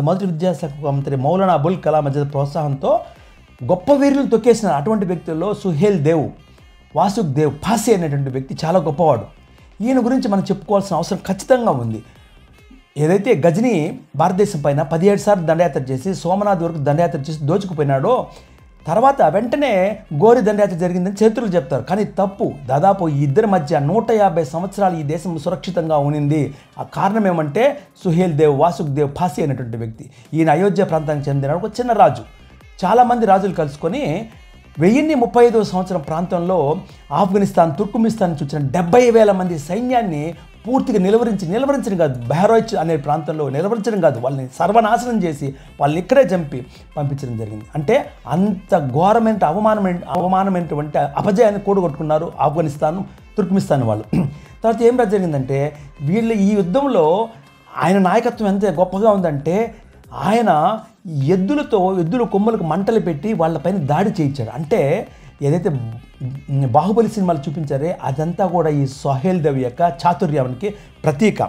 మొదటి విద్యాశాఖ మంత్రి మౌలానా అబుల్ కలాం ఆజాద్ ప్రోత్సాహంతో గొప్ప వీరులు తొక్కేసిన అటువంటి వ్యక్తుల్లో సుహేల్ దేవ్, వాసుక్ దేవ్ పాసి అనేటువంటి వ్యక్తి చాలా గొప్పవాడు. ఈయన గురించి మనం చెప్పుకోవాల్సిన అవసరం ఖచ్చితంగా ఉంది. ఏదైతే గజనీ భారతదేశం పైన 17 సార్లు దండయాత్ర చేసి సోమనాథ్ వరకు దండయాత్ర చేసి దోచుకుపోయినాడో, తర్వాత వెంటనే గోరి దండయాత్ర జరిగిందని చరిత్రలు చెప్తారు. కానీ తప్పు. దాదాపు ఈ ఇద్దరి మధ్య 150 సంవత్సరాలు ఈ దేశం సురక్షితంగా ఉనింది. ఆ కారణం ఏమంటే సుహేల్ దేవ్, వాసుక్ దేవ్ పాసి అనేటువంటి వ్యక్తి. ఈయన అయోధ్య ప్రాంతానికి చెందిన ఒక చిన్న రాజు. చాలామంది రాజులు కలుసుకొని 1035వ సంవత్సరం ప్రాంతంలో ఆఫ్ఘనిస్తాన్, తుర్కుమిస్తాన్ నుంచి వచ్చిన 70,000 మంది సైన్యాన్ని పూర్తిగా నిలవరించడం కాదు, బెహ్రాయిచ్ అనే ప్రాంతంలో నిలవరించడం కాదు, వాళ్ళని సర్వనాశనం చేసి వాళ్ళని ఇక్కడే చంపి పంపించడం జరిగింది. అంటే అంత ఘోరమైన అవమానమైనటువంటి అపజయాన్ని కూడగొట్టుకున్నారు ఆఫ్ఘనిస్తాన్, తుర్కుమిస్తాన్ వాళ్ళు. తర్వాత ఏం జరిగిందంటే వీళ్ళు ఈ యుద్ధంలో ఆయన నాయకత్వం ఎంత గొప్పగా ఉందంటే ఆయన ఎద్దుల కొమ్ములకు మంటలు పెట్టి వాళ్ళపైన దాడి చేయించాడు. అంటే ఏదైతే బాహుబలి సినిమాలు చూపించారే అదంతా కూడా ఈ సుహేల్ దేవ్ యొక్క చాతుర్యానికి ప్రతీక.